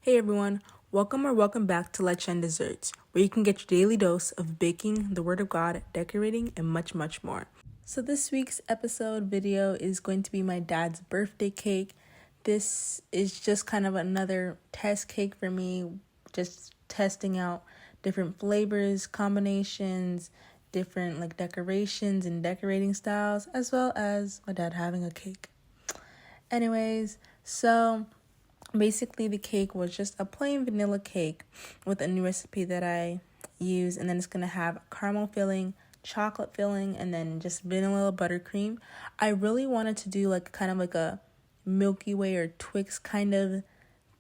Hey everyone, welcome back to Lunch and Desserts, where you can get your daily dose of baking, the Word of God, decorating, and much, much more. So this week's episode video is going to be my dad's birthday cake. This is just kind of another test cake for me, just testing out different flavors, combinations, different decorations and decorating styles, as well as my dad having a cake. Anyways, so basically the cake was just a plain vanilla cake with a new recipe that I use, and then it's gonna have caramel filling, chocolate filling, and then just vanilla buttercream. I really wanted to do kind of a Milky Way or Twix kind of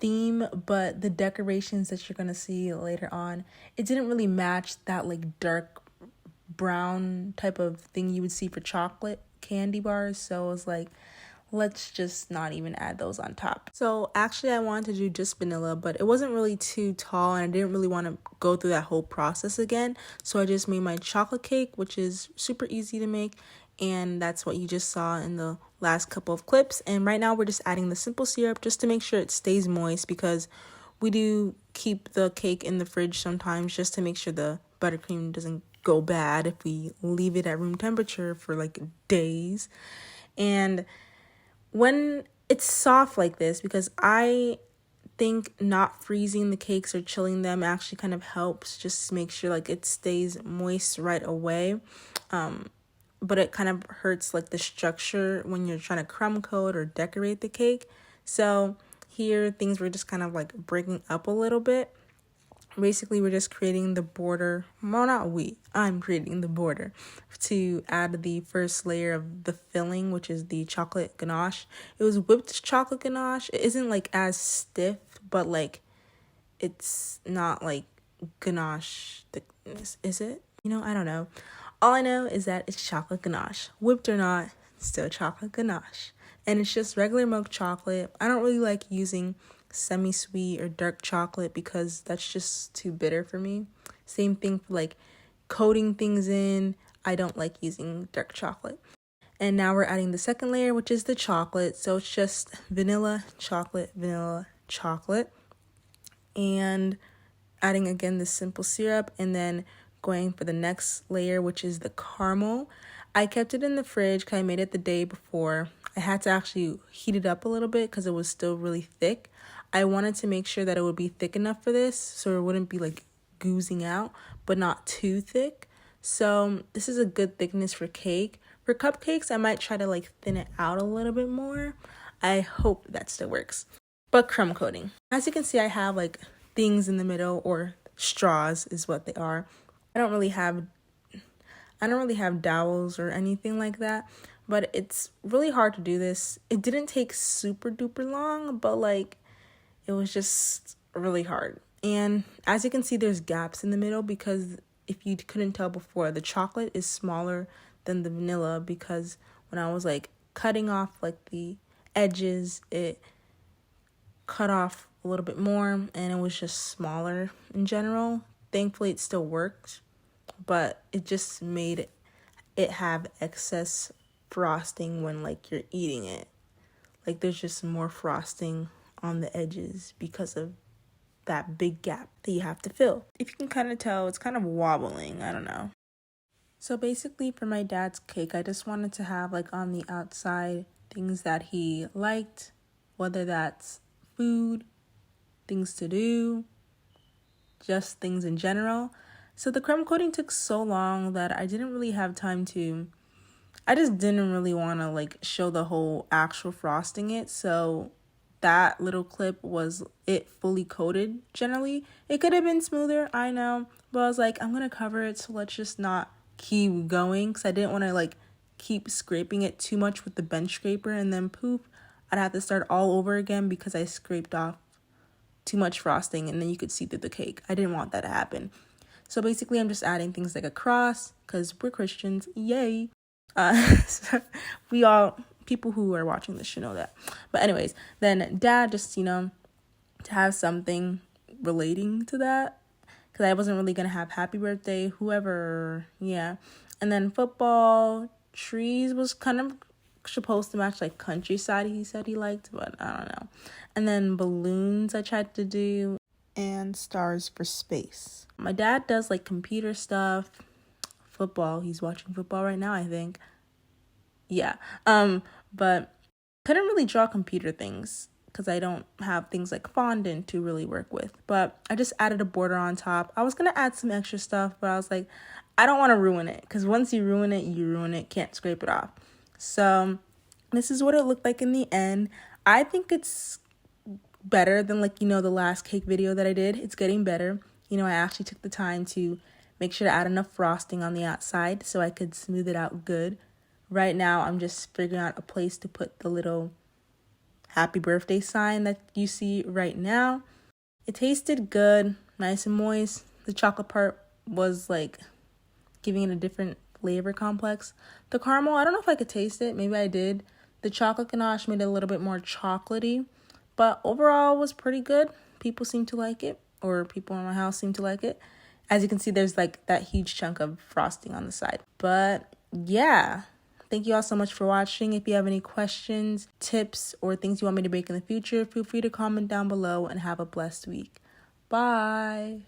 theme, but the decorations that you're gonna see later on, it didn't really match that dark brown type of thing you would see for chocolate candy bars. So I was like, let's just not even add those on top. So actually I wanted to do just vanilla, but it wasn't really too tall and I didn't really want to go through that whole process again. So I just made my chocolate cake, which is super easy to make, and that's what you just saw in the last couple of clips. And right now we're just adding the simple syrup just to make sure it stays moist, because we do keep the cake in the fridge sometimes just to make sure the buttercream doesn't go bad if we leave it at room temperature for days. And when it's soft like this, because I think not freezing the cakes or chilling them actually kind of helps just make sure it stays moist right away. But it kind of hurts the structure when you're trying to crumb coat or decorate the cake. So here things were just kind of breaking up a little bit. Basically, we're just creating the border. Well, not we. I'm creating the border to add the first layer of the filling, which is the chocolate ganache. It was whipped chocolate ganache. It isn't as stiff, but it's not ganache thickness, is it? I don't know. All I know is that it's chocolate ganache. Whipped or not, still chocolate ganache. And it's just regular milk chocolate. I don't really like using semi-sweet or dark chocolate because that's just too bitter for me. Same thing for coating things in. I don't like using dark chocolate. And now we're adding the second layer, which is the chocolate. So it's just vanilla, chocolate, and adding again the simple syrup, and then going for the next layer, which is the caramel. I kept it in the fridge because I made it the day before. I had to actually heat it up a little bit because it was still really thick. I wanted to make sure that it would be thick enough for this so it wouldn't be goozing out, but not too thick. So this is a good thickness for cake. For cupcakes, I might try to thin it out a little bit more. I hope that still works. But crumb coating. As you can see, I have things in the middle, or straws is what they are. I don't really have dowels or anything like that, but it's really hard to do this. It didn't take super duper long, but it was just really hard. And as you can see, there's gaps in the middle because if you couldn't tell before, the chocolate is smaller than the vanilla, because when I was cutting off the edges, it cut off a little bit more and it was just smaller in general. Thankfully, it still worked, but it just made it have excess frosting when you're eating it. There's just more frosting on the edges because of that big gap that you have to fill. If you can kind of tell, it's kind of wobbling. I don't know. So basically for my dad's cake, I just wanted to have on the outside things that he liked, whether that's food, things to do, just things in general. So the crumb coating took so long that I didn't really have time to, I just didn't really want to show the whole actual frosting it. So that little clip was it fully coated. Generally, it could have been smoother, I know, but I was I'm going to cover it, so let's just not keep going, because I didn't want to keep scraping it too much with the bench scraper, and then poof, I'd have to start all over again because I scraped off too much frosting and then you could see through the cake. I didn't want that to happen. So basically I'm just adding things like a cross because we're Christians, yay. So we all, people who are watching this should know that. But anyways, then dad just, to have something relating to that, because I wasn't really going to have happy birthday, whoever, yeah. And then football, trees was kind of supposed to match like countryside, he said he liked, but I don't know. And then balloons I tried to do, and stars for space. My dad does like computer stuff, football. He's watching football right now, I think. Yeah. But couldn't really draw computer things because I don't have things like fondant to really work with. But I just added a border on top. I was going to add some extra stuff, but I was like, I don't want to ruin it, because once you ruin it, you ruin it. Can't scrape it off. So this is what it looked like in the end. I think it's better than like, the last cake video that I did. It's getting better. I actually took the time to make sure to add enough frosting on the outside so I could smooth it out good. Right now, I'm just figuring out a place to put the little happy birthday sign that you see right now. It tasted good, nice and moist. The chocolate part was like giving it a different flavor complex. The caramel, I don't know if I could taste it. Maybe I did. The chocolate ganache made it a little bit more chocolatey, but overall was pretty good. People seem to like it, or people in my house seem to like it. As you can see, there's like that huge chunk of frosting on the side. But yeah, thank you all so much for watching. If you have any questions, tips, or things you want me to bake in the future, feel free to comment down below, and have a blessed week. Bye.